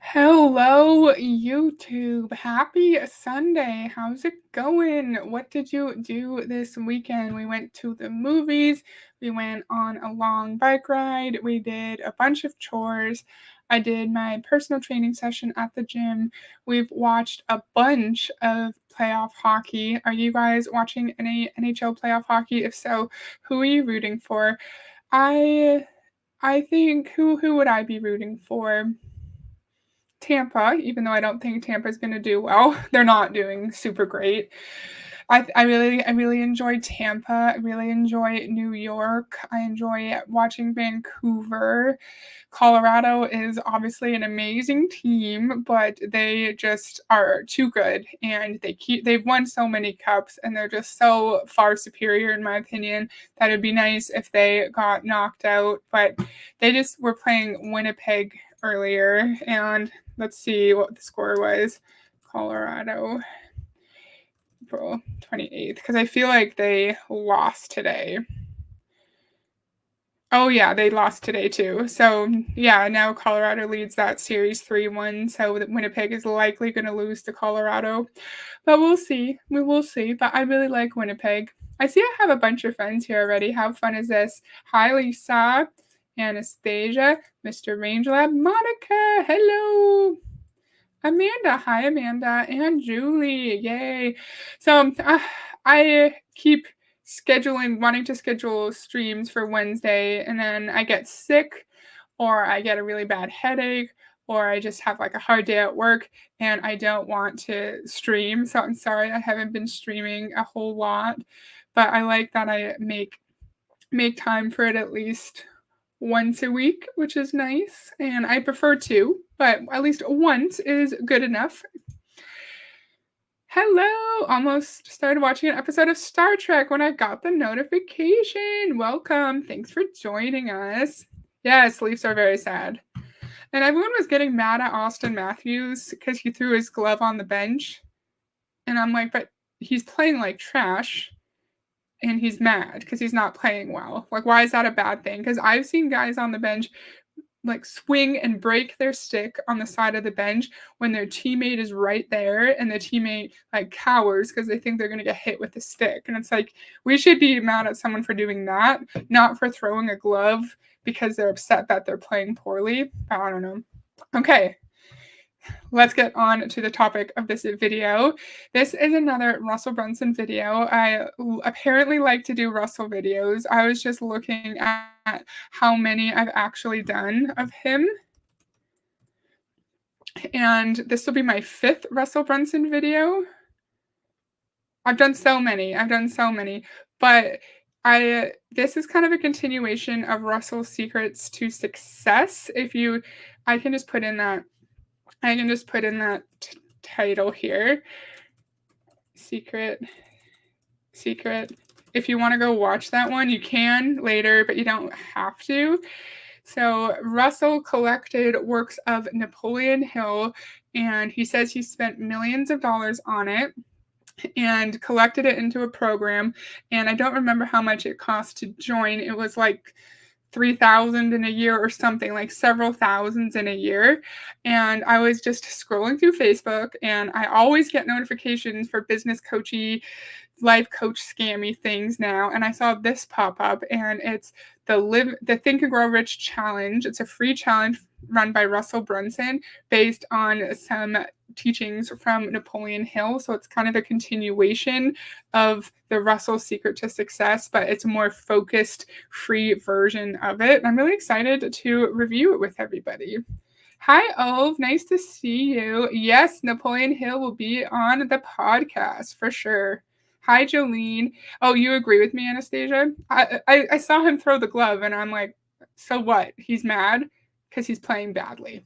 Hello, YouTube. Happy Sunday. How's it going? What did you do this weekend? We went to the movies. We went on a long bike ride. We did a bunch of chores. I did my personal training session at the gym. We've watched a bunch of playoff hockey. Are you guys watching any NHL playoff hockey? If so, who are you rooting for? I I think who would I be rooting for? Tampa, even though I don't think Tampa's gonna do well. They're not doing super great. I really enjoy Tampa. I really enjoy New York. I enjoy watching Vancouver. Colorado is obviously an amazing team, but they just are too good and they've won so many cups and they're just so far superior in my opinion that it'd be nice if they got knocked out, but they just were playing Winnipeg earlier and let's see what the score was. Colorado, April 28th, because I feel like they lost today. Oh, yeah, they lost today too. So, yeah, now Colorado leads that series 3-1. So, Winnipeg is likely going to lose to Colorado. But we'll see. We will see. But I really like Winnipeg. I see I have a bunch of friends here already. How fun is this? Hi, Lisa, Anastasia, Mr. Rangelab, Monica. Hello. Amanda, hi Amanda, and Julie, yay! So I keep wanting to schedule streams for Wednesday, and then I get sick, or I get a really bad headache, or I just have like a hard day at work, and I don't want to stream. So I'm sorry I haven't been streaming a whole lot, but I like that I make time for it at least once a week, which is nice. And I prefer two, but at least once is good enough. Hello! Almost started watching an episode of Star Trek when I got the notification. Welcome. Thanks for joining us. Yes, Leafs are very sad. And everyone was getting mad at Austin Matthews because he threw his glove on the bench. And I'm like, but he's playing like trash. And he's mad because he's not playing well. Like, why is that a bad thing? Because I've seen guys on the bench like swing and break their stick on the side of the bench when their teammate is right there and the teammate like cowers because they think they're going to get hit with the stick. And it's like, we should be mad at someone for doing that, not for throwing a glove because they're upset that they're playing poorly. I don't know. Okay, let's get on to the topic of this video. This is another Russell Brunson video. I apparently like to do Russell videos. I was just looking at how many I've actually done of him. And this will be my 5th Russell Brunson video. I've done so many. But this is kind of a continuation of Russell's Secrets to Success. I can just put in that title here. Secret. If you want to go watch that one, you can later, but you don't have to. So Russell collected works of Napoleon Hill, and he says he spent millions of dollars on it and collected it into a program. And I don't remember how much it cost to join. It was like 3,000 in a year or something, like several thousands in a year. And I was just scrolling through Facebook, and I always get notifications for business coachy, life coach scammy things now. And I saw this pop up, and it's the Think and Grow Rich challenge. It's a free challenge run by Russell Brunson based on some teachings from Napoleon Hill. So it's kind of a continuation of the Russell Secret to Success, but it's a more focused, free version of it. And I'm really excited to review it with everybody. Hi, Ove. Nice to see you. Yes, Napoleon Hill will be on the podcast for sure. Hi, Jolene. Oh, you agree with me, Anastasia? I saw him throw the glove, and I'm like, so what? He's mad because he's playing badly.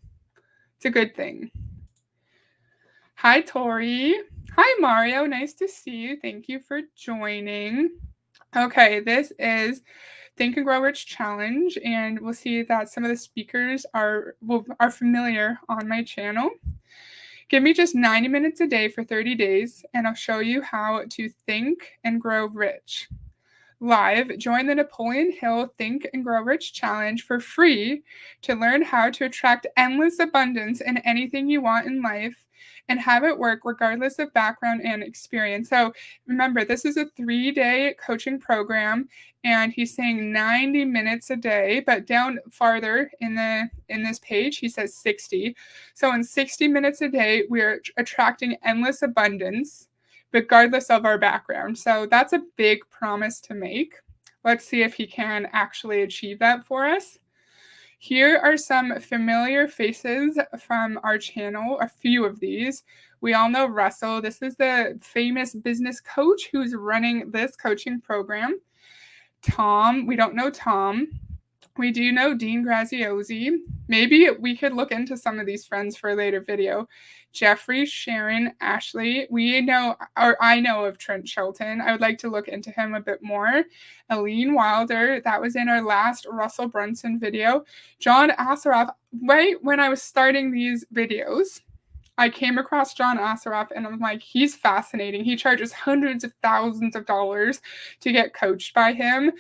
It's a good thing. Hi, Tori. Hi, Mario. Nice to see you. Thank you for joining. Okay, this is Think and Grow Rich Challenge, and we'll see that some of the speakers are familiar on my channel. Give me just 90 minutes a day for 30 days, and I'll show you how to think and grow rich. live. Join the Napoleon Hill Think and Grow Rich Challenge for free to learn how to attract endless abundance in anything you want in life and have it work regardless of background and experience. So remember, this is a 3-day coaching program, and he's saying 90 minutes a day, but down farther in this page, he says 60. So in 60 minutes a day, we're attracting endless abundance regardless of our background. So that's a big promise to make. Let's see if he can actually achieve that for us. Here are some familiar faces from our channel, a few of these. We all know Russell. This is the famous business coach who's running this coaching program. Tom, we don't know Tom. We do know Dean Graziosi. Maybe we could look into some of these friends for a later video. Jeffrey, Sharon, Ashley. We know, or I know of Trent Shelton. I would like to look into him a bit more. Aline Wilder, that was in our last Russell Brunson video. John Assaraf, right when I was starting these videos, I came across John Assaraf and I'm like, he's fascinating. He charges hundreds of thousands of dollars to get coached by him.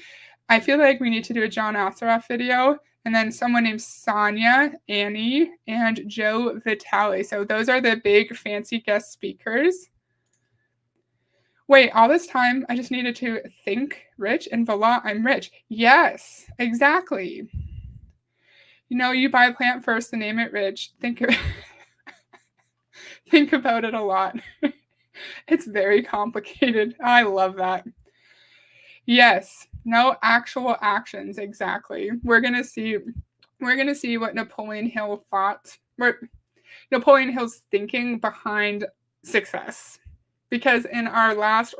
I feel like we need to do a John Assaraf video, and then someone named Sonia, Annie, and Joe Vitale. So those are the big fancy guest speakers. Wait, all this time I just needed to think rich, and voila, I'm rich. Yes, exactly. You know, you buy a plant first and name it rich. Think about it a lot. It's very complicated. I love that. Yes, no actual actions, exactly. We're gonna see what Napoleon Hill thought, what Napoleon Hill's thinking behind success. Because in our last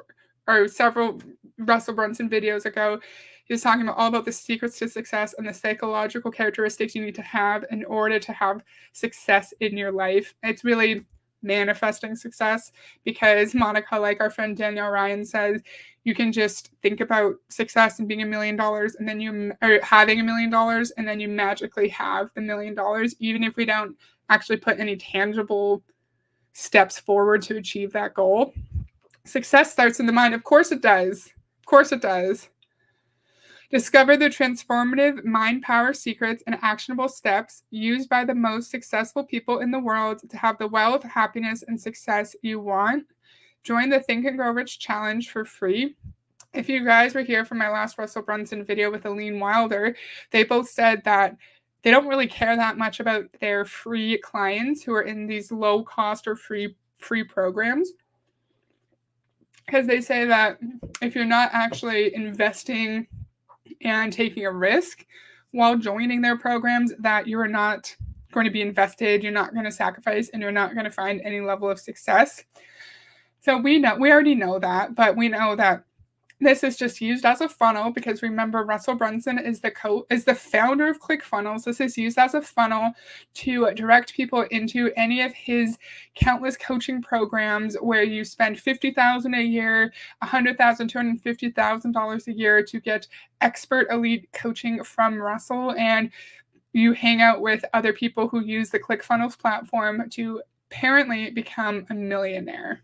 or several Russell Brunson videos ago, he was talking all about the secrets to success and the psychological characteristics you need to have in order to have success in your life. It's really manifesting success, because Monica, like our friend Danielle Ryan says, you can just think about success and being $1 million and then having $1 million, and then you magically have the $1 million, even if we don't actually put any tangible steps forward to achieve that goal. Success starts in the mind. Of course it does. Of course it does. Discover the transformative mind power secrets and actionable steps used by the most successful people in the world to have the wealth, happiness, and success you want. Join the Think and Grow Rich Challenge for free. If you guys were here for my last Russell Brunson video with Aline Wilder, they both said that they don't really care that much about their free clients who are in these low cost or free programs, because they say that if you're not actually investing and taking a risk while joining their programs, that you're not going to be invested, you're not going to sacrifice, and you're not going to find any level of success. So we already know that, but we know that this is just used as a funnel, because remember, Russell Brunson is the founder of ClickFunnels. This is used as a funnel to direct people into any of his countless coaching programs where you spend $50,000 a year, $100,000, $250,000 a year to get expert elite coaching from Russell, and you hang out with other people who use the ClickFunnels platform to apparently become a millionaire.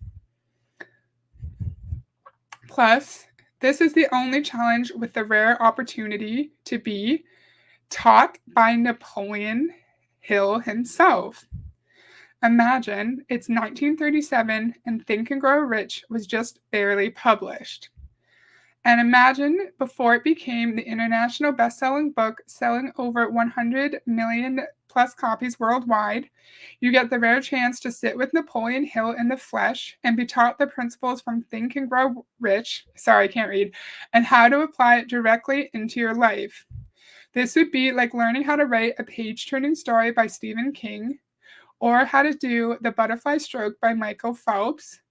Plus, this is the only challenge with the rare opportunity to be taught by Napoleon Hill himself. Imagine it's 1937 and Think and Grow Rich was just barely published. And imagine before it became the international best-selling book, selling over 100 million plus copies worldwide, you get the rare chance to sit with Napoleon Hill in the flesh and be taught the principles from Think and Grow Rich, sorry, I can't read, and how to apply it directly into your life. This would be like learning how to write a page-turning story by Stephen King, or how to do the butterfly stroke by Michael Phelps,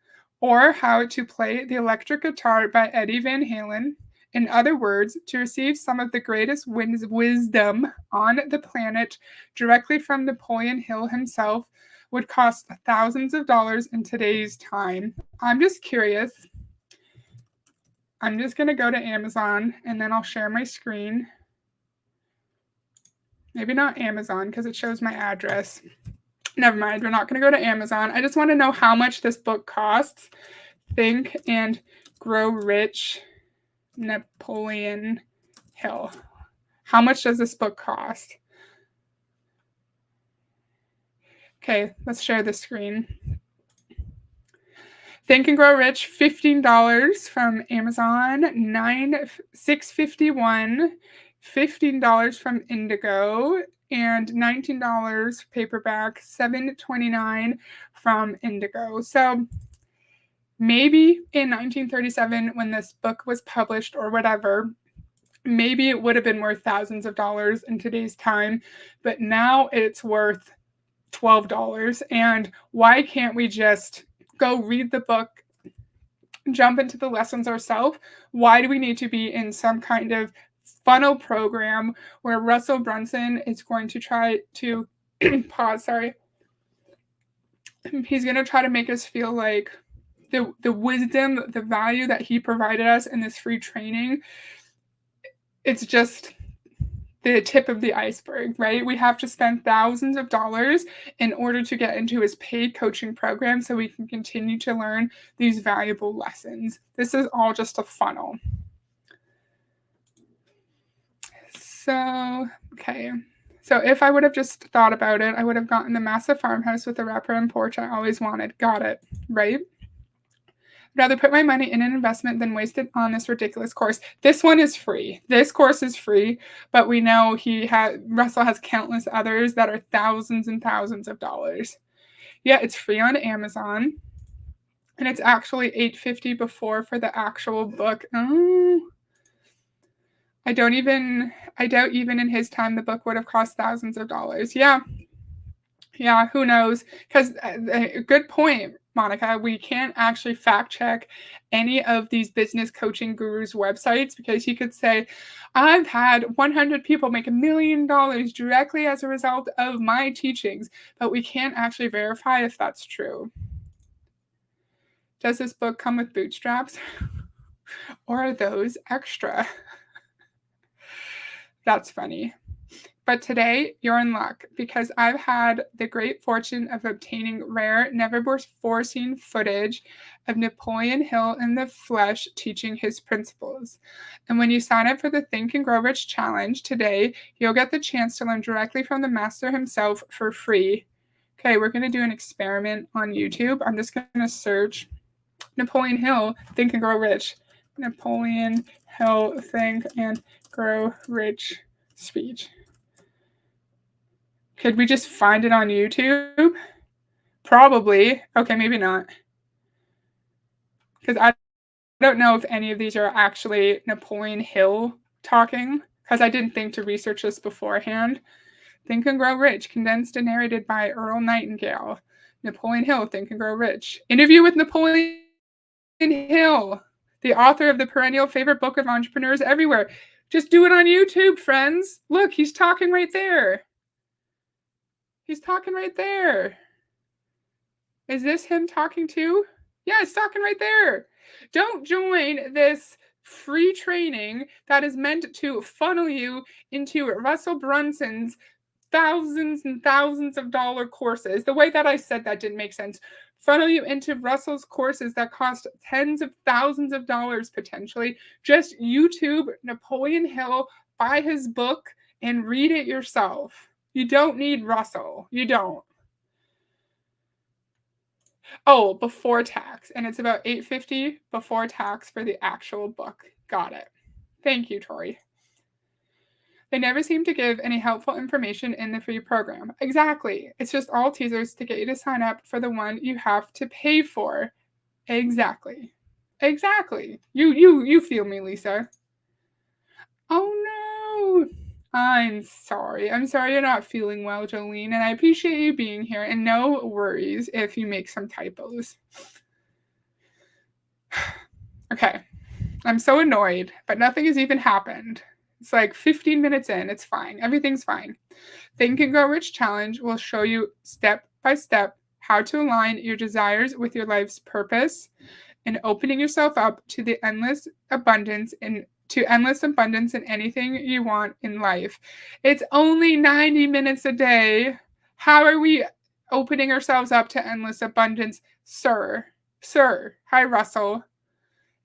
or how to play the electric guitar by Eddie Van Halen. In other words, to receive some of the greatest wisdom on the planet directly from Napoleon Hill himself would cost thousands of dollars in today's time. I'm just curious. I'm just going to go to Amazon and then I'll share my screen. Maybe not Amazon because it shows my address. Never mind, we're not going to go to Amazon. I just want to know how much this book costs. Think and Grow Rich Napoleon Hill. How much does this book cost? Okay, let's share the screen. Think and Grow Rich, $15 from Amazon, $6.51, $15 from Indigo, and $19 paperback, $7.29 from Indigo. So maybe in 1937, when this book was published or whatever, maybe it would have been worth thousands of dollars in today's time, but now it's worth $12. And why can't we just go read the book, jump into the lessons ourselves? Why do we need to be in some kind of funnel program where Russell Brunson is going to try to he's going to try to make us feel like the wisdom, the value that he provided us in this free training, it's just the tip of the iceberg, right? We have to spend thousands of dollars in order to get into his paid coaching program so we can continue to learn these valuable lessons. This is all just a funnel. So, okay. So if I would have just thought about it, I would have gotten the massive farmhouse with the wraparound porch I always wanted. Got it, right? I'd rather put my money in an investment than waste it on this ridiculous course. This one is free. This course is free, but we know Russell has countless others that are thousands and thousands of dollars. Yeah, it's free on Amazon, and it's actually $8.50 before for the actual book. Oh, I doubt even in his time the book would have cost thousands of dollars. Yeah, who knows? Because good point, Monica. We can't actually fact check any of these business coaching gurus' websites, because he could say, I've had 100 people make $1 million directly as a result of my teachings, but we can't actually verify if that's true. Does this book come with bootstraps? Or are those extra? That's funny. But today, you're in luck, because I've had the great fortune of obtaining rare, never-before seen footage of Napoleon Hill in the flesh teaching his principles. And when you sign up for the Think and Grow Rich Challenge today, you'll get the chance to learn directly from the master himself for free. Okay, we're going to do an experiment on YouTube. I'm just going to search Napoleon Hill, Think and Grow Rich. Napoleon Hill, Think and Grow Rich speech. Could we just find it on YouTube? Probably. Okay, maybe not. Because I don't know if any of these are actually Napoleon Hill talking, because I didn't think to research this beforehand. Think and Grow Rich, condensed and narrated by Earl Nightingale. Napoleon Hill, Think and Grow Rich. Interview with Napoleon Hill, the author of the perennial favorite book of entrepreneurs everywhere. Just do it on YouTube, friends. Look, he's talking right there. He's talking right there. Is this him talking too? Yeah, it's talking right there. Don't join this free training that is meant to funnel you into Russell Brunson's thousands and thousands of dollar courses. The way that I said that didn't make sense. Funnel you into Russell's courses that cost tens of thousands of dollars potentially. Just YouTube Napoleon Hill, buy his book, and read it yourself. You don't need Russell. You don't. Oh, before tax. And it's about $8.50 before tax for the actual book. Got it. Thank you, Tori. They never seem to give any helpful information in the free program. Exactly. It's just all teasers to get you to sign up for the one you have to pay for. Exactly. You feel me, Lisa. Oh no. I'm sorry. You're not feeling well, Jolene, and I appreciate you being here, and no worries if you make some typos. Okay. I'm so annoyed, but nothing has even happened. It's like 15 minutes in. It's fine. Everything's fine. Think and Grow Rich Challenge will show you step by step how to align your desires with your life's purpose and opening yourself up to the endless abundance in anything you want in life. It's only 90 minutes a day. How are we opening ourselves up to endless abundance, sir? Hi, Russell.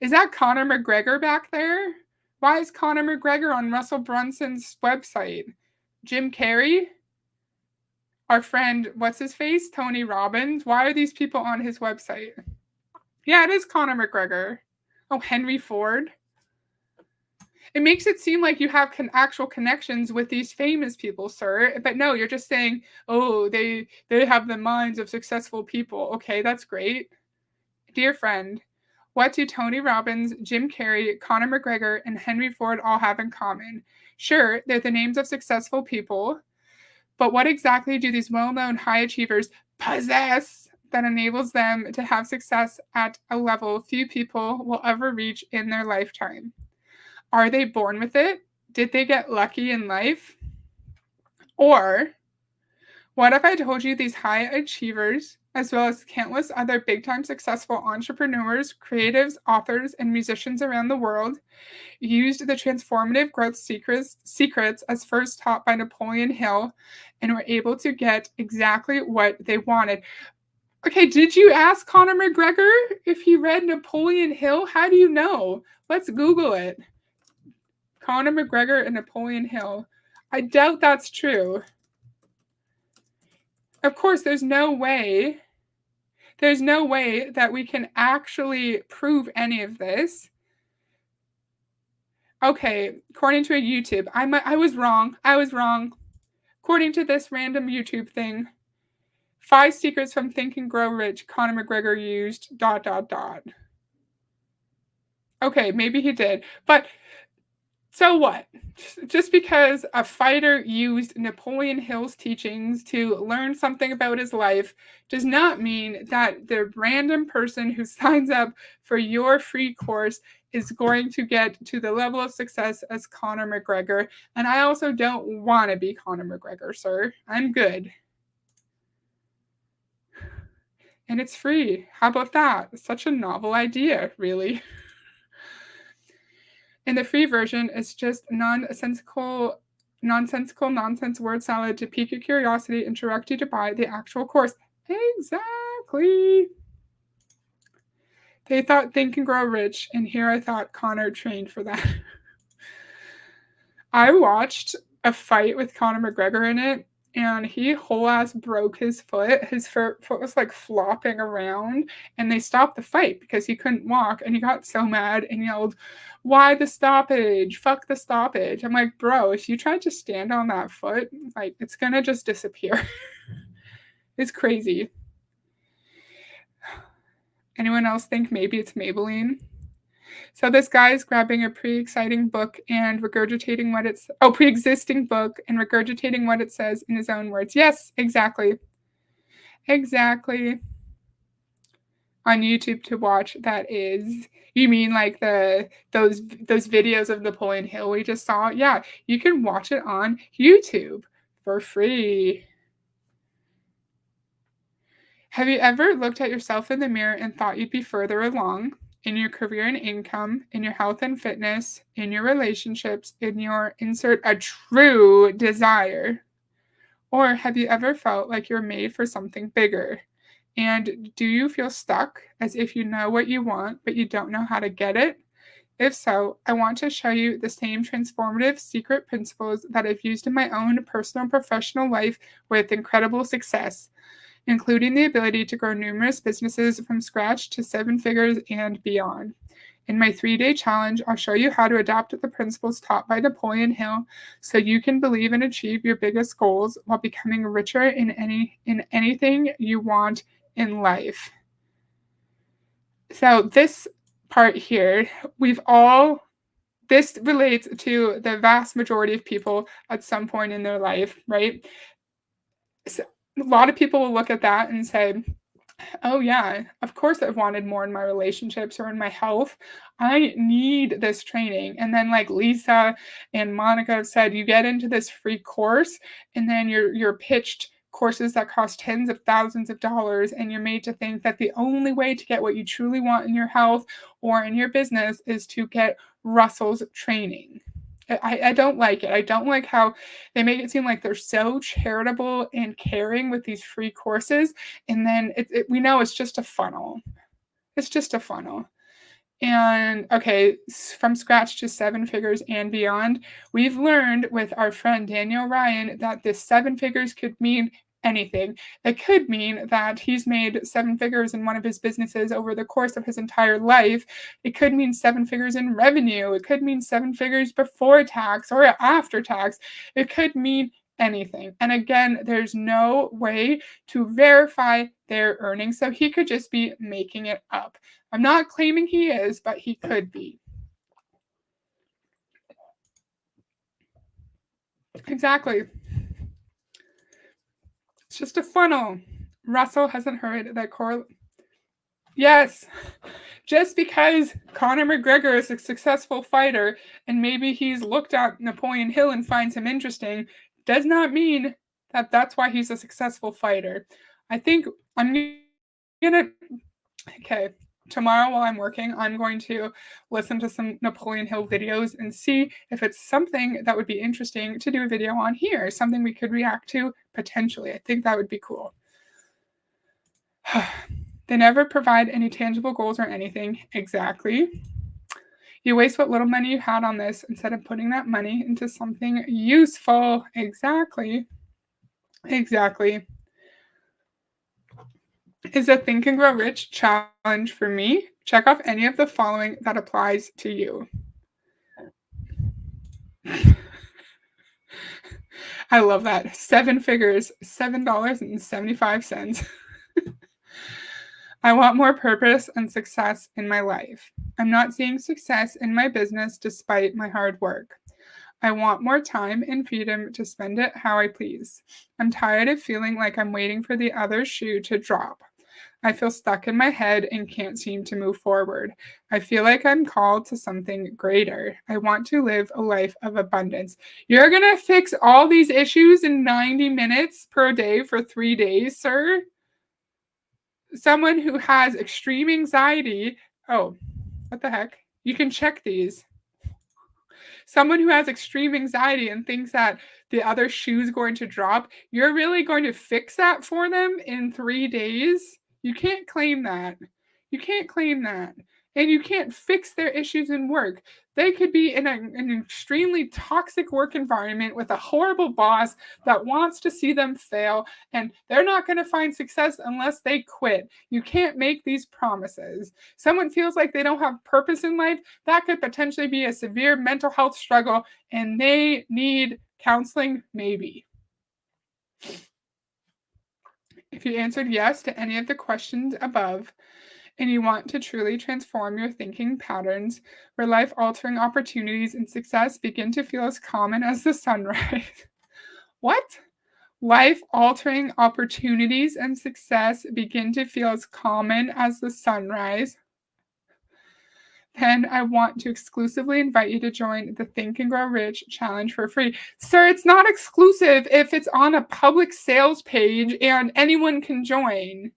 Is that Conor McGregor back there? Why is Conor McGregor on Russell Brunson's website? Jim Carrey? Our friend, what's his face? Tony Robbins? Why are these people on his website? Yeah, it is Conor McGregor. Oh, Henry Ford. It makes it seem like you have actual connections with these famous people, sir. But no, you're just saying, oh, they have the minds of successful people. Okay, that's great. Dear friend, what do Tony Robbins, Jim Carrey, Conor McGregor, and Henry Ford all have in common? Sure, they're the names of successful people, but what exactly do these well-known high achievers possess that enables them to have success at a level few people will ever reach in their lifetime? Are they born with it? Did they get lucky in life? Or what if I told you these high achievers, as well as countless other big time successful entrepreneurs, creatives, authors, and musicians around the world, used the transformative growth secrets as first taught by Napoleon Hill and were able to get exactly what they wanted? Okay, did you ask Conor McGregor if he read Napoleon Hill? How do you know? Let's Google it. Conor McGregor and Napoleon Hill. I doubt that's true. Of course, there's no way that we can actually prove any of this. Okay, according to a YouTube, I was wrong. According to this random YouTube thing, 5 secrets from Think and Grow Rich Conor McGregor used ... Okay, maybe he did. But so what? Just because a fighter used Napoleon Hill's teachings to learn something about his life does not mean that the random person who signs up for your free course is going to get to the level of success as Conor McGregor. And I also don't want to be Conor McGregor, sir. I'm good. And it's free. How about that? Such a novel idea, really. And the free version is just nonsensical nonsense word salad to pique your curiosity and direct you to buy the actual course. Exactly. They thought Think and Grow Rich, and here I thought Conor trained for that. I watched a fight with Conor McGregor in it, and he whole ass broke his foot. His foot was like flopping around, and they stopped the fight because he couldn't walk, and he got so mad and yelled, "Why the stoppage? Fuck the stoppage." I'm like, bro, if you try to stand on that foot, like, it's gonna just disappear. It's crazy. Anyone else think maybe it's Maybelline? So this guy is grabbing a pre-existing book and regurgitating what it says in his own words. Yes, exactly. Exactly. On YouTube to watch, that is. You mean like those videos of Napoleon Hill we just saw? Yeah, you can watch it on YouTube for free. Have you ever looked at yourself in the mirror and thought you'd be further along in your career and income, in your health and fitness, in your relationships, in your insert a true desire? Or have you ever felt like you're made for something bigger? And do you feel stuck as if you know what you want, but you don't know how to get it? If so, I want to show you the same transformative secret principles that I've used in my own personal and professional life with incredible success, including the ability to grow numerous businesses from scratch to 7 figures and beyond. In my 3-day challenge, I'll show you how to adopt the principles taught by Napoleon Hill so you can believe and achieve your biggest goals while becoming richer in anything you want in life. So this part here, this relates to the vast majority of people at some point in their life, right? So a lot of people will look at that and say, oh yeah, of course I've wanted more in my relationships or in my health. I need this training. And then like Lisa and Monica have said, you get into this free course and then you're pitched courses that cost tens of thousands of dollars, and you're made to think that the only way to get what you truly want in your health or in your business is to get Russell's training. I don't like it. I don't like how they make it seem like they're so charitable and caring with these free courses, and then we know it's just a funnel. It's just a funnel. And okay, from scratch to seven figures and beyond. We've learned with our friend Daniel Ryan that this seven figures could mean anything. It could mean that he's made seven figures in one of his businesses over the course of his entire life. It could mean seven figures in revenue. It could mean seven figures before tax or after tax. It could mean anything. And again, there's no way to verify their earnings. So he could just be making it up. I'm not claiming he is, but he could be. Exactly. It's just a funnel. Russell hasn't heard that Yes. Just because Conor McGregor is a successful fighter and maybe he's looked at Napoleon Hill and finds him interesting does not mean that that's why he's a successful fighter. I think I'm gonna okay, tomorrow while I'm working, I'm going to listen to some Napoleon Hill videos and see if it's something that would be interesting to do a video on here, something we could react to potentially. I think that would be cool. They never provide any tangible goals or anything. Exactly. You waste what little money you had on this instead of putting that money into something useful. Exactly. Exactly. Is a Think and Grow Rich challenge for me? Check off any of the following that applies to you. I love that. Seven figures, $7.75. I want more purpose and success in my life. I'm not seeing success in my business despite my hard work. I want more time and freedom to spend it how I please. I'm tired of feeling like I'm waiting for the other shoe to drop. I feel stuck in my head and can't seem to move forward. I feel like I'm called to something greater. I want to live a life of abundance. You're going to fix all these issues in 90 minutes per day for 3 days, sir? Someone who has extreme anxiety. Oh, what the heck? You can check these. Someone who has extreme anxiety and thinks that the other shoe is going to drop, you're really going to fix that for them in 3 days? You can't claim that. You can't claim that. And you can't fix their issues in work. They could be in an extremely toxic work environment with a horrible boss that wants to see them fail, and they're not going to find success unless they quit. You can't make these promises. Someone feels like they don't have purpose in life, that could potentially be a severe mental health struggle, and they need counseling, maybe. If you answered yes to any of the questions above, and you want to truly transform your thinking patterns, where life altering opportunities and success begin to feel as common as the sunrise. What? Life altering opportunities and success begin to feel as common as the sunrise. Then I want to exclusively invite you to join the Think and Grow Rich challenge for free. Sir, it's not exclusive if it's on a public sales page and anyone can join.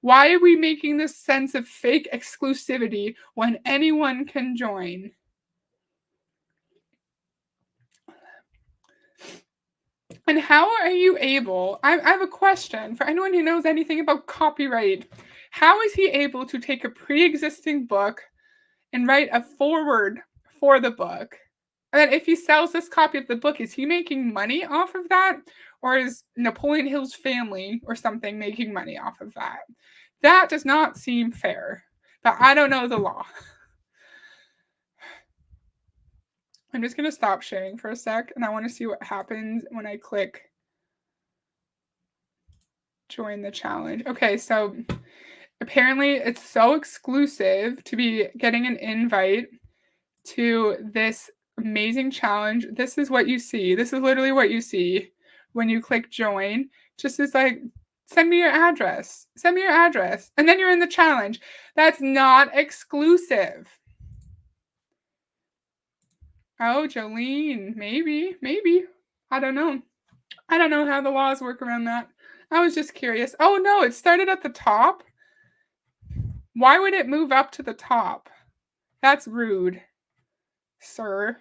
Why are we making this sense of fake exclusivity when anyone can join? And how are you able? I have a question for anyone who knows anything about copyright. How is he able to take a pre existing book and write a foreword for the book? And then if he sells this copy of the book, is he making money off of that? Or is Napoleon Hill's family or something making money off of that? That does not seem fair. But I don't know the law. I'm just going to stop sharing for a sec, and I want to see what happens when I click join the challenge. Okay, so apparently it's so exclusive to be getting an invite to this amazing challenge. This is what you see. This is literally what you see when you click join. Just is like, send me your address. Send me your address. And then you're in the challenge. That's not exclusive. Oh, Jolene, maybe. I don't know. I don't know how the laws work around that. I was just curious. Oh no, it started at the top. Why would it move up to the top? That's rude, sir.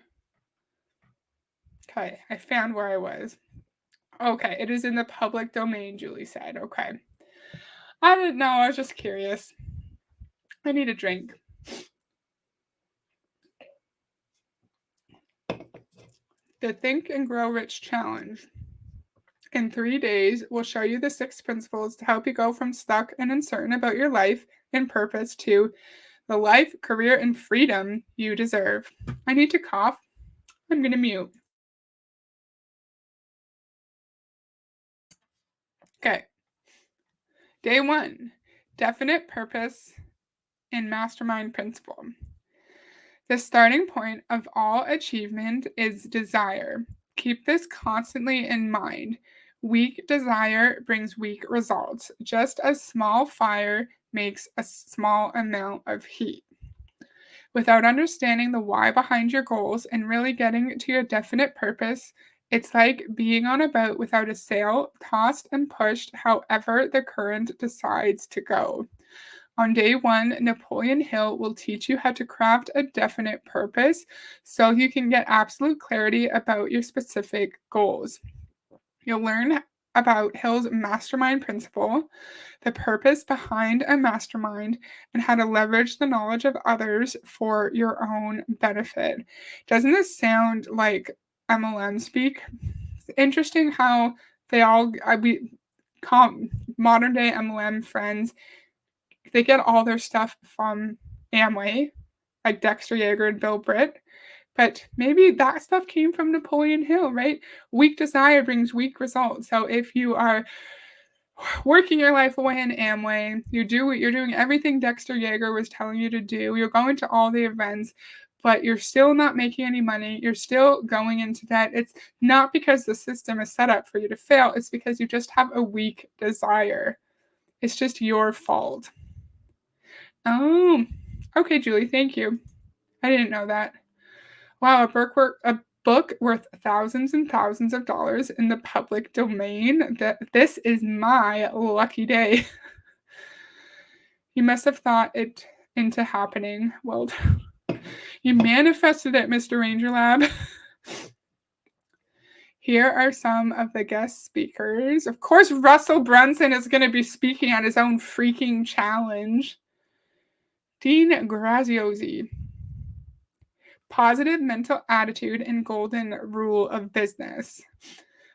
Okay, I found where I was. Okay, it is in the public domain, Julie said. Okay. I didn't know, I was just curious. I need a drink. The Think and Grow Rich Challenge. In 3 days, we'll show you the 6 principles to help you go from stuck and uncertain about your life and purpose to the life, career, and freedom you deserve. I need to cough. I'm going to mute. Okay. Day 1, definite purpose and mastermind principle. The starting point of all achievement is desire. Keep this constantly in mind. Weak desire brings weak results, just as small fire makes a small amount of heat. Without understanding the why behind your goals and really getting to your definite purpose, it's like being on a boat without a sail, tossed and pushed however the current decides to go. On day 1, Napoleon Hill will teach you how to craft a definite purpose so you can get absolute clarity about your specific goals. You'll learn about Hill's mastermind principle, the purpose behind a mastermind, and how to leverage the knowledge of others for your own benefit. Doesn't this sound like MLM speak? It's interesting how they all, modern day MLM friends, they get all their stuff from Amway, like Dexter Yeager and Bill Britt. But maybe that stuff came from Napoleon Hill, right? Weak desire brings weak results. So if you are working your life away in Amway, you're doing everything Dexter Yeager was telling you to do, you're going to all the events, but you're still not making any money, you're still going into debt. It's not because the system is set up for you to fail, it's because you just have a weak desire. It's just your fault. Oh, okay, Julie, thank you. I didn't know that. Wow, a book worth thousands and thousands of dollars in the public domain. This is my lucky day. You must have thought it into happening. Well, you manifested it, Mr. Ranger Lab. Here are some of the guest speakers. Of course, Russell Brunson is going to be speaking at his own freaking challenge. Dean Graziosi. Positive mental attitude and golden rule of business.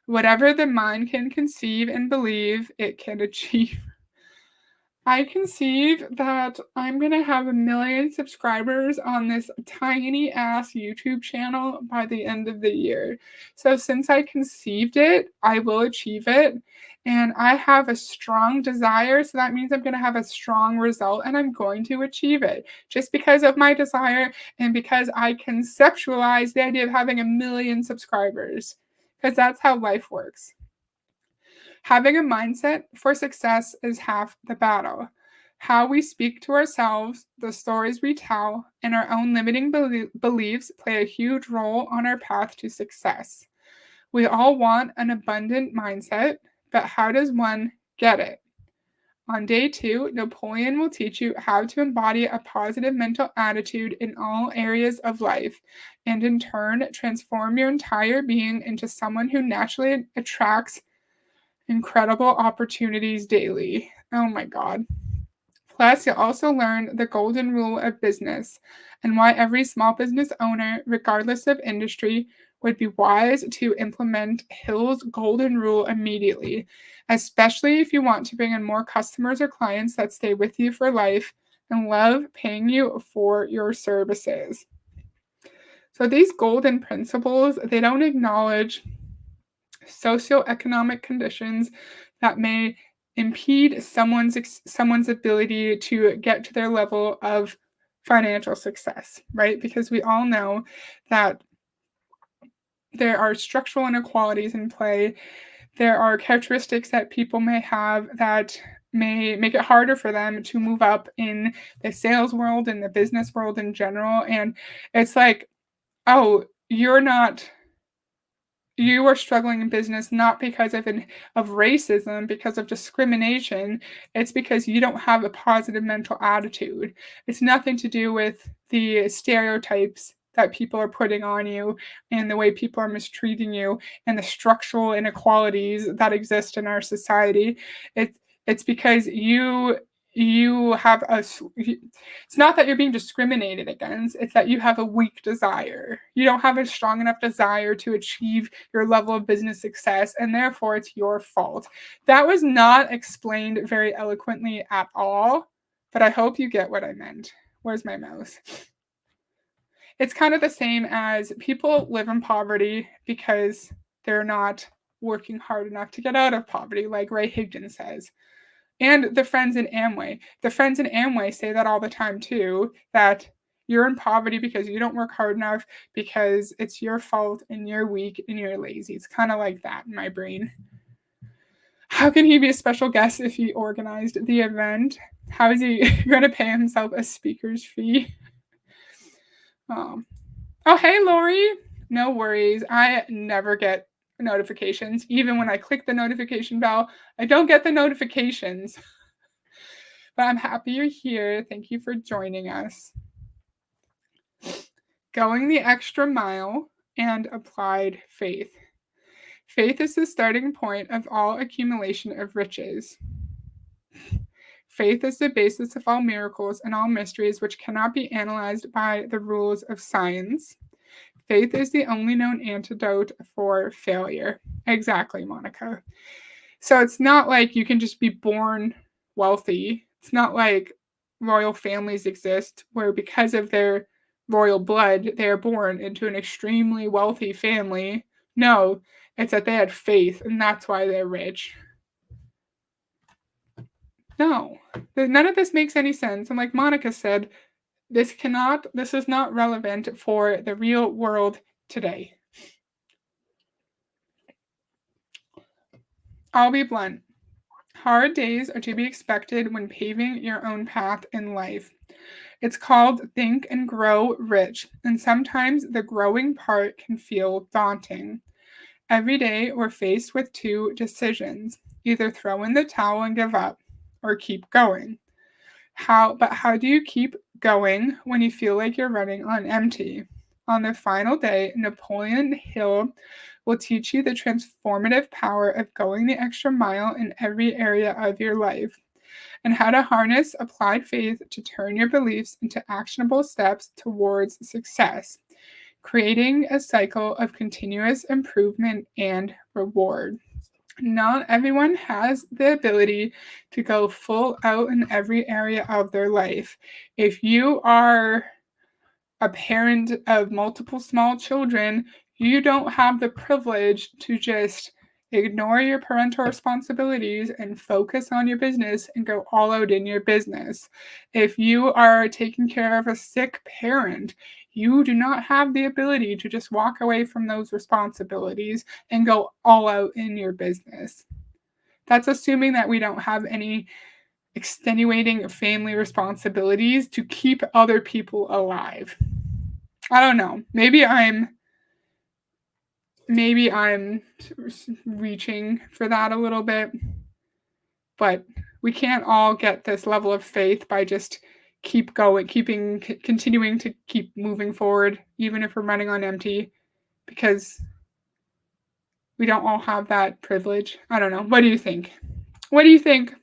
Whatever the mind can conceive and believe, it can achieve. I conceive that I'm going to have 1 million subscribers on this tiny ass YouTube channel by the end of the year. So since I conceived it, I will achieve it. And I have a strong desire, so that means I'm going to have a strong result and I'm going to achieve it. Just because of my desire and because I conceptualize the idea of having 1 million subscribers. Because that's how life works. Having a mindset for success is half the battle. How we speak to ourselves, the stories we tell, and our own limiting beliefs play a huge role on our path to success. We all want an abundant mindset, but how does one get it? On day 2, Napoleon will teach you how to embody a positive mental attitude in all areas of life, and in turn, transform your entire being into someone who naturally attracts incredible opportunities daily. Oh my God. Plus, you'll also learn the golden rule of business and why every small business owner, regardless of industry, would be wise to implement Hill's golden rule immediately, especially if you want to bring in more customers or clients that stay with you for life and love paying you for your services. So these golden principles, they don't acknowledge socioeconomic conditions that may impede someone's ability to get to their level of financial success, right? Because we all know that there are structural inequalities in play. There are characteristics that people may have that may make it harder for them to move up in the sales world and the business world in general. And it's like, oh, you are struggling in business not because of racism, because of discrimination. It's because you don't have a positive mental attitude. It's nothing to do with the stereotypes that people are putting on you and the way people are mistreating you and the structural inequalities that exist in our society. It's because you have it's not that you're being discriminated against, it's that you have a weak desire. You don't have a strong enough desire to achieve your level of business success, and therefore it's your fault. That was not explained very eloquently at all, but I hope you get what I meant. Where's my mouse? It's kind of the same as people live in poverty because they're not working hard enough to get out of poverty, like Ray Higdon says. And the friends in Amway. The friends in Amway say that all the time too, that you're in poverty because you don't work hard enough, because it's your fault and you're weak and you're lazy. It's kind of like that in my brain. How can he be a special guest if he organized the event? How is he going to pay himself a speaker's fee? Oh, hey, Lori. No worries. I never get notifications. Even when I click the notification bell, I don't get the notifications. But I'm happy you're here. Thank you for joining us. Going the extra mile and applied faith. Faith is the starting point of all accumulation of riches. Faith is the basis of all miracles and all mysteries which cannot be analyzed by the rules of science. Faith is the only known antidote for failure. Exactly, Monica. So it's not like you can just be born wealthy. It's not like royal families exist where because of their royal blood, they are born into an extremely wealthy family. No, it's that they had faith and that's why they're rich. No, none of this makes any sense. And like Monica said, this is not relevant for the real world today. I'll be blunt. Hard days are to be expected when paving your own path in life. It's called Think and Grow Rich, and sometimes the growing part can feel daunting. Every day we're faced with two decisions: either throw in the towel and give up, or keep going. How do you keep going when you feel like you're running on empty? On the final day, Napoleon Hill will teach you the transformative power of going the extra mile in every area of your life, and how to harness applied faith to turn your beliefs into actionable steps towards success, creating a cycle of continuous improvement and reward. Not everyone has the ability to go full out in every area of their life. If you are a parent of multiple small children, you don't have the privilege to just ignore your parental responsibilities and focus on your business and go all out in your business. If you are taking care of a sick parent, you do not have the ability to just walk away from those responsibilities and go all out in your business. That's assuming that we don't have any extenuating family responsibilities to keep other people alive. I don't know. Maybe I'm reaching for that a little bit, but we can't all get this level of faith by just continuing to keep moving forward, even if we're running on empty, because we don't all have that privilege. I don't know. What do you think? What do you think?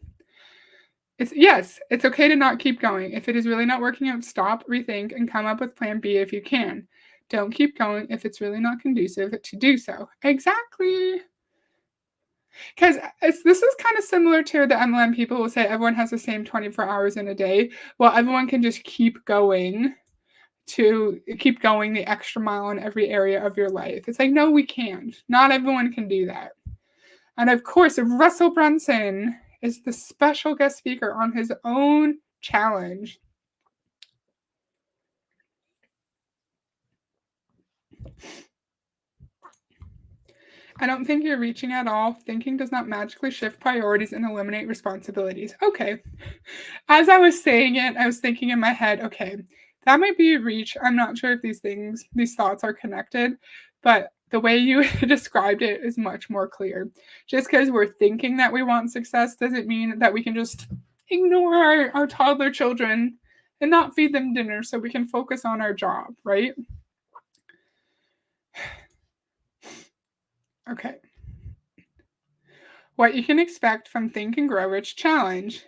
It's okay to not keep going. If it is really not working out, stop, rethink, and come up with plan B if you can. Don't keep going if it's really not conducive to do so. Exactly. Because this is kind of similar to the MLM people who say everyone has the same 24 hours in a day. Well, everyone can just keep going the extra mile in every area of your life. It's like, no, we can't. Not everyone can do that. And of course, Russell Brunson is the special guest speaker on his own challenge. I don't think you're reaching at all. Thinking does not magically shift priorities and eliminate responsibilities. Okay. As I was saying it, I was thinking in my head, okay, that might be a reach. I'm not sure if these thoughts are connected, but the way you described it is much more clear. Just because we're thinking that we want success doesn't mean that we can just ignore our toddler children and not feed them dinner so we can focus on our job, right? Okay. What you can expect from Think and Grow Rich Challenge.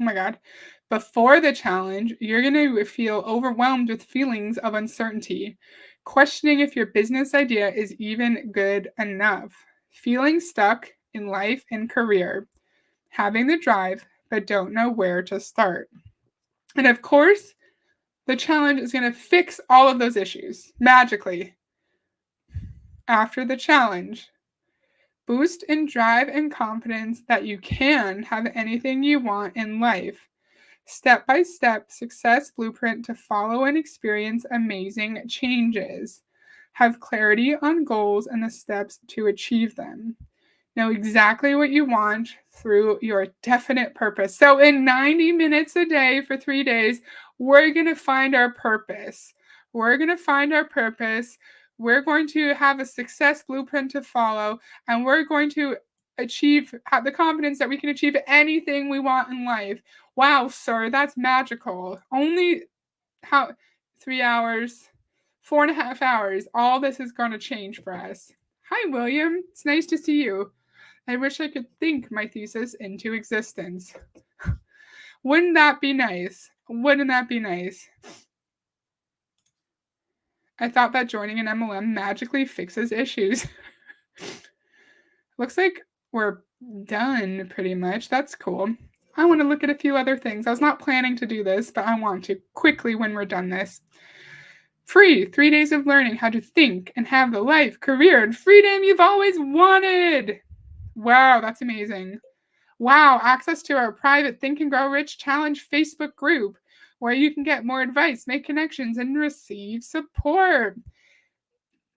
Oh my God. Before the challenge, you're going to feel overwhelmed with feelings of uncertainty, questioning if your business idea is even good enough, feeling stuck in life and career, having the drive, but don't know where to start. And of course, the challenge is going to fix all of those issues magically. After the challenge, boost in drive and confidence that you can have anything you want in life. Step-by-step success blueprint to follow and experience amazing changes. Have clarity on goals and the steps to achieve them. Know exactly what you want through your definite purpose. So in 90 minutes a day for 3 days, we're going to find our purpose. We're going to find our purpose. We're going to have a success blueprint to follow, and we're going to have the confidence that we can achieve anything we want in life. Wow, sir, that's magical. Only how 3 hours, 4.5 hours, all this is going to change for us. Hi, William. It's nice to see you. I wish I could think my thesis into existence. Wouldn't that be nice? Wouldn't that be nice? I thought that joining an MLM magically fixes issues. Looks like we're done pretty much. That's cool. I want to look at a few other things. I was not planning to do this, but I want to quickly when we're done this. Free 3 days of learning how to think and have the life, career, and freedom you've always wanted. Wow, that's amazing. Wow, access to our private Think and Grow Rich Challenge Facebook group where you can get more advice, make connections, and receive support.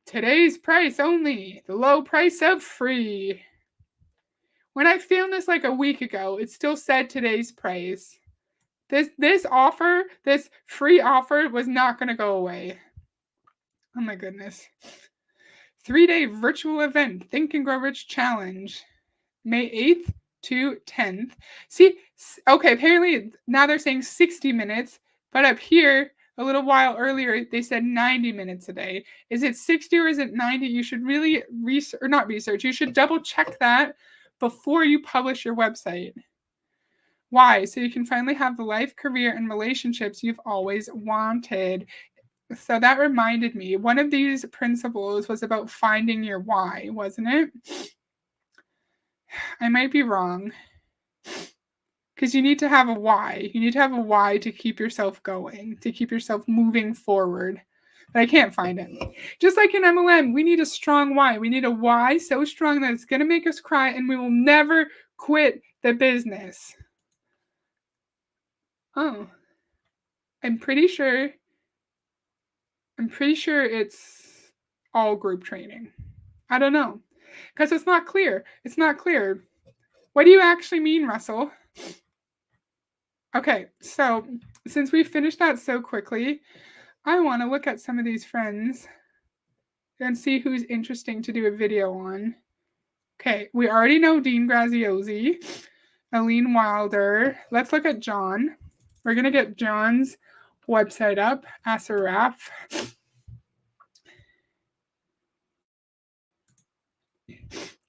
Today's price only, the low price of free. When I filmed this like a week ago, it still said today's price. This offer, this free offer was not going to go away. Oh my goodness. 3-day virtual event, Think and Grow Rich Challenge, May 8th to 10th. See, okay, apparently now they're saying 60 minutes, but up here, a little while earlier, they said 90 minutes a day. Is it 60 or is it 90? You should really you should double check that before you publish your website. Why? So you can finally have the life, career, and relationships you've always wanted. So that reminded me, one of these principles was about finding your why, wasn't it? I might be wrong. Because you need to have a why. You need to have a why to keep yourself going, to keep yourself moving forward. But I can't find it. Just like in MLM, we need a strong why. We need a why so strong that it's going to make us cry and we will never quit the business. Oh. I'm pretty sure it's all group training. I don't know. Because it's not clear. It's not clear. What do you actually mean, Russell? Okay, so since we finished that so quickly, I want to look at some of these friends and see who's interesting to do a video on. Okay, we already know Dean Graziosi, Aline Wilder. Let's look at John. We're going to get John's website up, Asaraf.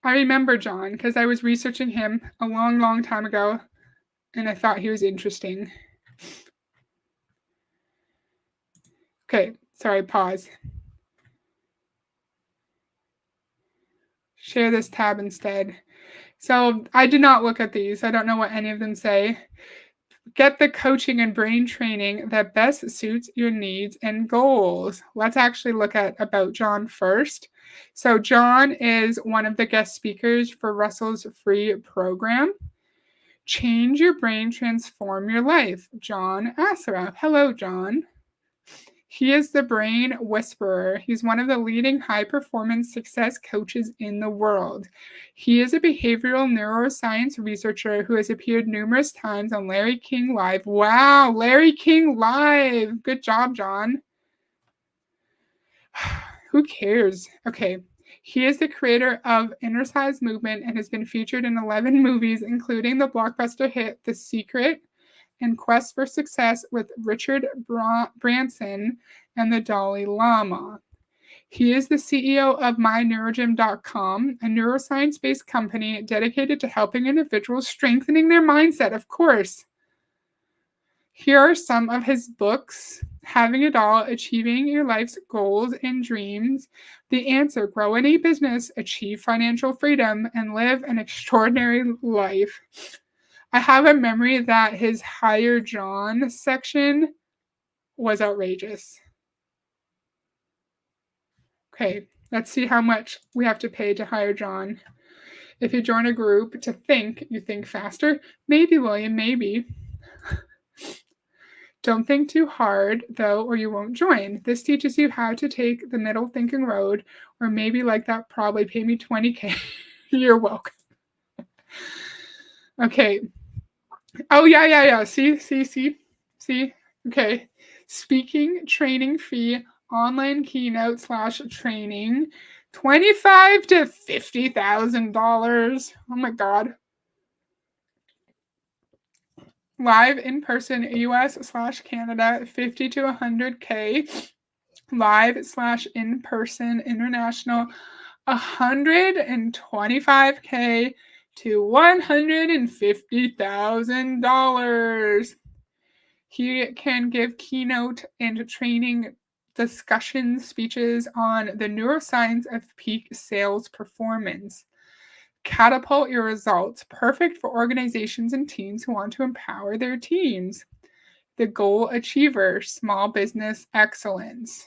I remember John because I was researching him a long, long time ago, and I thought he was interesting. Okay, sorry, pause. Share this tab instead. So I did not look at these. I don't know what any of them say. Get the coaching and brain training that best suits your needs and goals. Let's actually look at about John first. So John is one of the guest speakers for Russell's free program. Change your brain, transform your life. John Asaraf. Hello, John. He is the brain whisperer. He's one of the leading high-performance success coaches in the world. He is a behavioral neuroscience researcher who has appeared numerous times on Larry King Live. Wow, Larry King Live. Good job, John. Who cares? Okay. He is the creator of Inner Size Movement and has been featured in 11 movies, including the blockbuster hit The Secret and Quest for Success with Richard Branson and the Dalai Lama. He is the CEO of MyNeurogym.com, a neuroscience-based company dedicated to helping individuals strengthening their mindset, of course. Here are some of his books: Having It All, Achieving Your Life's Goals and Dreams, The Answer, Grow Any Business, Achieve Financial Freedom, and Live an Extraordinary Life. I have a memory that his Hire John section was outrageous. Okay, let's see how much we have to pay to hire John. If you join a group to think, you think faster. Maybe, William, maybe. Don't think too hard, though, or you won't join. This teaches you how to take the middle thinking road, or maybe like that, probably pay me $20K. You're welcome. Okay. Oh, yeah. See. Okay. Speaking training fee, online keynote / training, $25,000 to $50,000. Oh my God. Live in person, US / Canada, 50 to 100K. Live / in person, international, $125K to $150,000. He can give keynote and training discussion speeches on the neuroscience of peak sales performance. Catapult your results, perfect for organizations and teams who want to empower their teams. The Goal Achiever, small business excellence.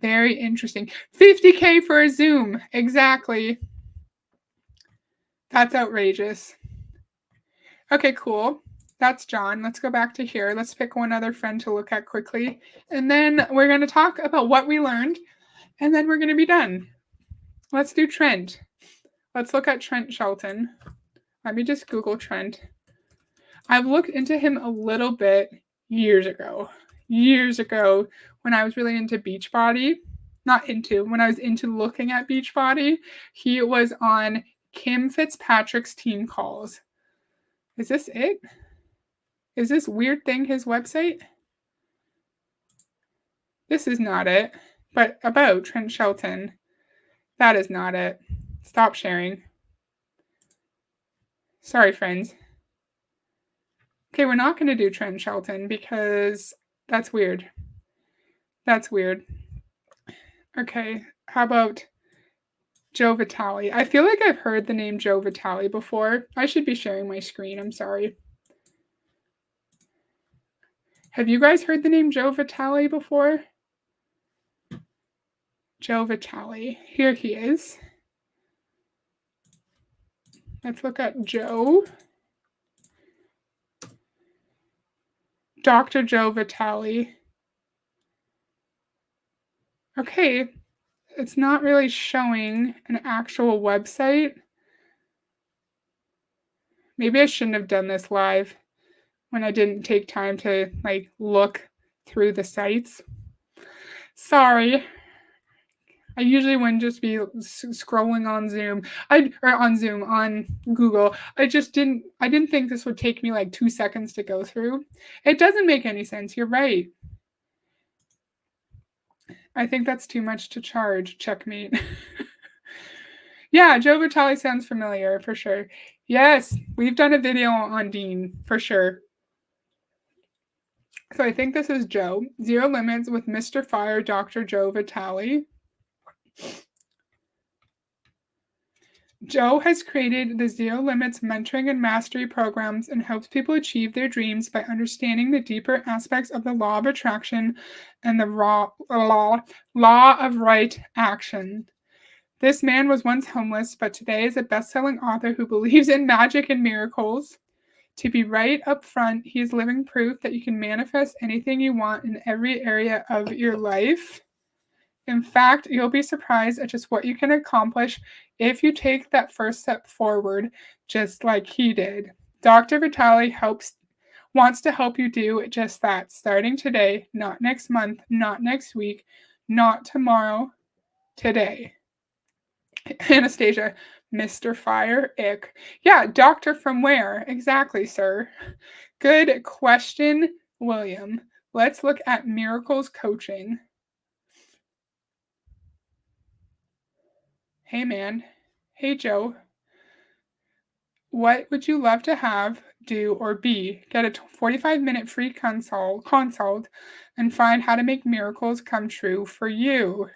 Very interesting. $50K for a Zoom. Exactly. That's outrageous. Okay, cool. That's John. Let's go back to here. Let's pick one other friend to look at quickly. And then we're going to talk about what we learned. And then we're going to be done. Let's do Trent. Let's look at Trent Shelton. Let me just Google Trent. I've looked into him a little bit years ago when I was really into Beachbody. When I was into looking at Beachbody. He was on Kim Fitzpatrick's team calls. Is this it? Is this weird thing his website? This is not it. But about Trent Shelton. That is not it. Stop sharing. Sorry, friends. Okay, we're not going to do Trent Shelton because that's weird. That's weird. Okay, how about Joe Vitale? I feel like I've heard the name Joe Vitale before. I should be sharing my screen. I'm sorry. Have you guys heard the name Joe Vitale before? Joe Vitale. Here he is. Let's look at Joe. Dr. Joe Vitale. Okay, it's not really showing an actual website. Maybe I shouldn't have done this live when I didn't take time to look through the sites. Sorry. I usually wouldn't just be scrolling on Zoom. On Google. I didn't think this would take me 2 seconds to go through. It doesn't make any sense. You're right. I think that's too much to charge. Checkmate. Yeah, Joe Vitale sounds familiar for sure. Yes, we've done a video on Dean for sure. So I think this is Joe. Zero Limits with Mr. Fire, Dr. Joe Vitale. Joe has created the Zero Limits mentoring and mastery programs and helps people achieve their dreams by understanding the deeper aspects of the law of attraction and the law of right action. This man was once homeless, but today is a best-selling author who believes in magic and miracles. To be right up front, he is living proof that you can manifest anything you want in every area of your life. In fact, you'll be surprised at just what you can accomplish if you take that first step forward, just like he did. Dr. Vitale wants to help you do just that, starting today, not next month, not next week, not tomorrow, today. Anastasia, Mr. Fire, ick. Yeah, doctor from where? Exactly, sir. Good question, William. Let's look at Miracles Coaching. Hey, man. Hey, Joe. What would you love to have do, or be. Get a 45-minute free consult and find how to make miracles come true for you.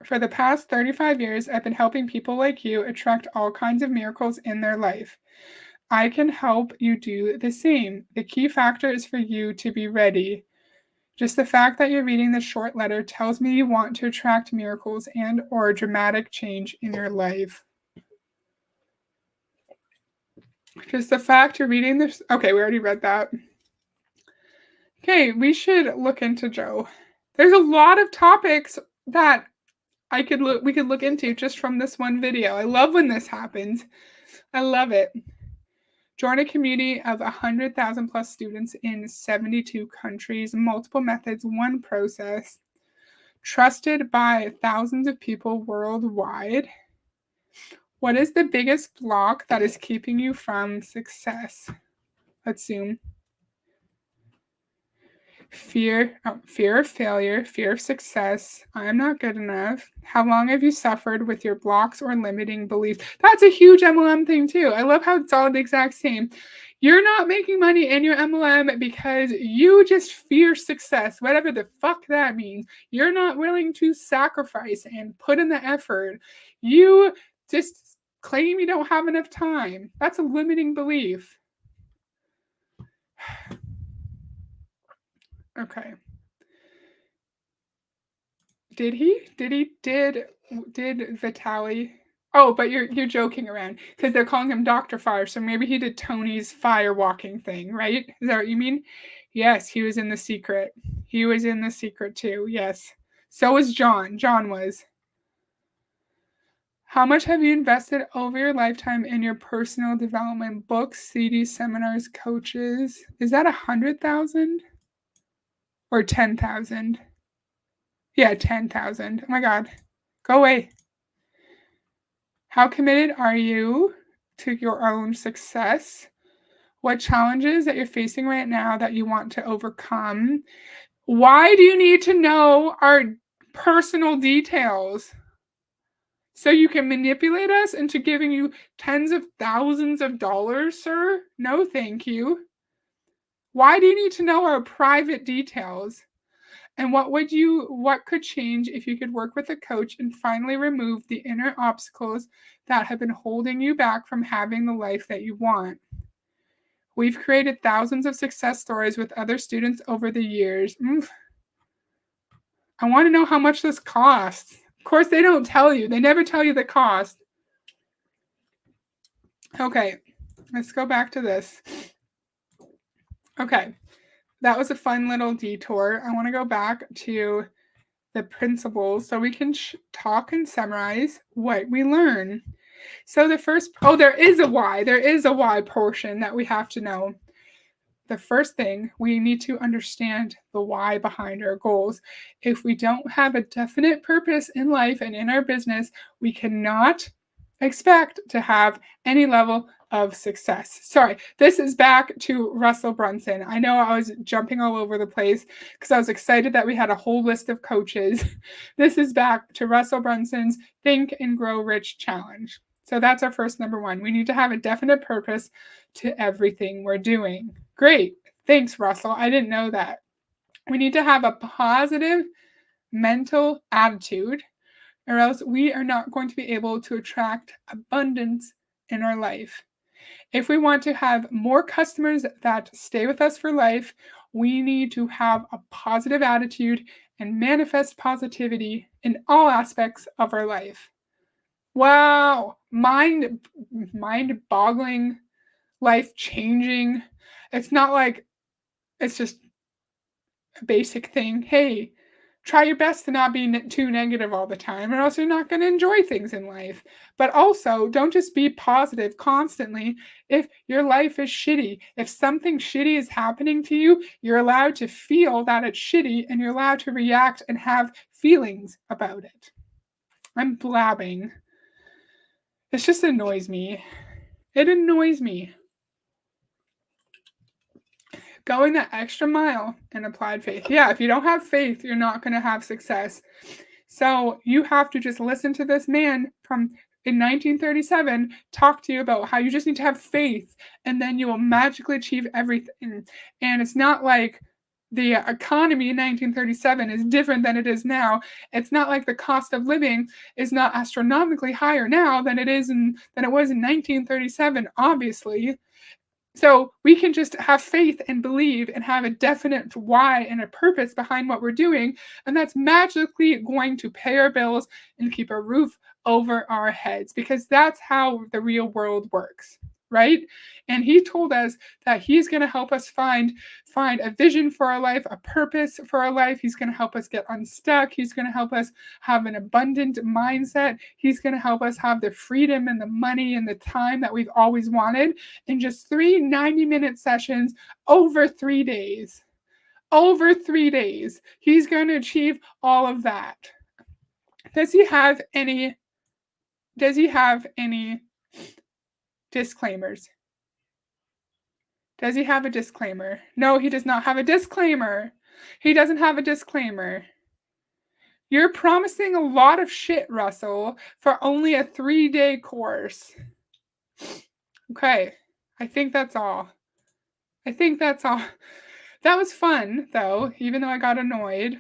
For the past 35 years, I've been helping people like you attract all kinds of miracles in their life. I can help you do the same. The key factor is for you to be ready. Just the fact that you're reading this short letter tells me you want to attract miracles and or dramatic change in your life. Just the fact you're reading this. Okay, we already read that. Okay, we should look into Joe. There's a lot of topics that we could look into just from this one video. I love when this happens. I love it. Join a community of 100,000 plus students in 72 countries, multiple methods, one process, trusted by thousands of people worldwide. What is the biggest block that is keeping you from success? Let's zoom. Fear of failure, fear of success. I'm not good enough. How long have you suffered with your blocks or limiting beliefs? That's a huge MLM thing too. I love how it's all the exact same. You're not making money in your MLM because you just fear success, whatever the fuck that means. You're not willing to sacrifice and put in the effort. You just claim you don't have enough time. That's a limiting belief. Okay. Did Vitaly? Oh, but you're joking around because they're calling him Dr. Fire, so maybe he did Tony's fire walking thing, right? Is that what you mean? Yes, he was in The Secret. He was in The Secret too. Yes. So was John. John was. How much have you invested over your lifetime in your personal development books, CDs, seminars, coaches? Is that 100,000 or 10,000? Yeah, 10,000. Oh my God. Go away. How committed are you to your own success? What challenges that you're facing right now that you want to overcome? Why do you need to know our personal details? So you can manipulate us into giving you tens of thousands of dollars, sir? No, thank you. Why do you need to know our private details? And what could change if you could work with a coach and finally remove the inner obstacles that have been holding you back from having the life that you want? We've created thousands of success stories with other students over the years. I want to know how much this costs. Of course, they don't tell you. They never tell you the cost. Okay, let's go back to this. Okay. That was a fun little detour. I want to go back to the principles so we can talk and summarize what we learn. So there is a why. There is a why portion that we have to know. The first thing, we need to understand the why behind our goals. If we don't have a definite purpose in life and in our business, we cannot expect to have any level of success. Sorry, this is back to Russell Brunson. I know I was jumping all over the place because I was excited that we had a whole list of coaches. This is back to Russell Brunson's Think and Grow Rich Challenge. So that's our first number one. We need to have a definite purpose to everything we're doing. Great. Thanks, Russell. I didn't know that. We need to have a positive mental attitude, or else we are not going to be able to attract abundance in our life. If we want to have more customers that stay with us for life, we need to have a positive attitude and manifest positivity in all aspects of our life. Wow, mind-boggling, life-changing. It's not like it's just a basic thing. Hey, try your best to not be too negative all the time, or else you're not going to enjoy things in life. But also, don't just be positive constantly if your life is shitty. If something shitty is happening to you, you're allowed to feel that it's shitty, and you're allowed to react and have feelings about it. I'm blabbing. It just annoys me. It annoys me. Going the extra mile in applied faith. Yeah, if you don't have faith, you're not going to have success. So you have to just listen to this man from in 1937 talked to you about how you just need to have faith and then you will magically achieve everything. And it's not like the economy in 1937 is different than it is now. It's not like the cost of living is not astronomically higher now than it was in 1937, obviously. So we can just have faith and believe and have a definite why and a purpose behind what we're doing. And that's magically going to pay our bills and keep a roof over our heads because that's how the real world works. Right. And he told us that he's going to help us find a vision for our life, a purpose for our life. He's going to help us get unstuck. He's going to help us have an abundant mindset. He's going to help us have the freedom and the money and the time that we've always wanted in just 3 90-minute sessions over 3 days. Over 3 days. He's going to achieve all of that. Does he have any disclaimers? Does he have a disclaimer? No, he does not have a disclaimer. He doesn't have a disclaimer. You're promising a lot of shit, Russell, for only a 3-day course. Okay, I think that's all. That was fun, though, even though I got annoyed.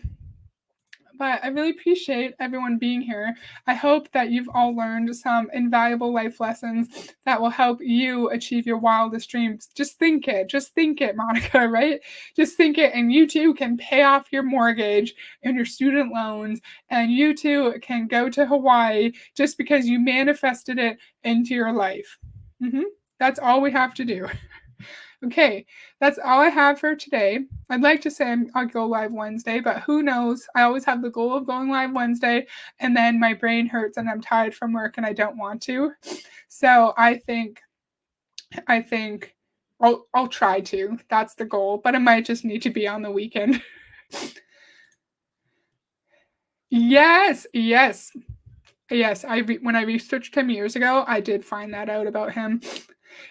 But I really appreciate everyone being here. I hope that you've all learned some invaluable life lessons that will help you achieve your wildest dreams. Just think it, Monica, right? Just think it, and you too can pay off your mortgage and your student loans, and you too can go to Hawaii just because you manifested it into your life. That's all we have to do. Okay, that's all I have for today. I'd like to say I'll go live Wednesday, but who knows? I always have the goal of going live Wednesday, and then my brain hurts and I'm tired from work and I don't want to. So I think I'll try to. That's the goal, but it might just need to be on the weekend. Yes. When I researched him years ago, I did find that out about him.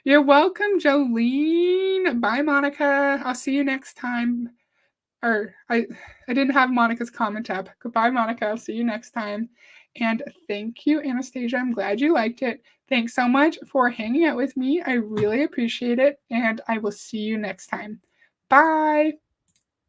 You're welcome, Jolene. Bye, Monica. I'll see you next time. Or I didn't have Monica's comment up. Goodbye, Monica. I'll see you next time. And thank you, Anastasia. I'm glad you liked it. Thanks so much for hanging out with me. I really appreciate it. And I will see you next time. Bye.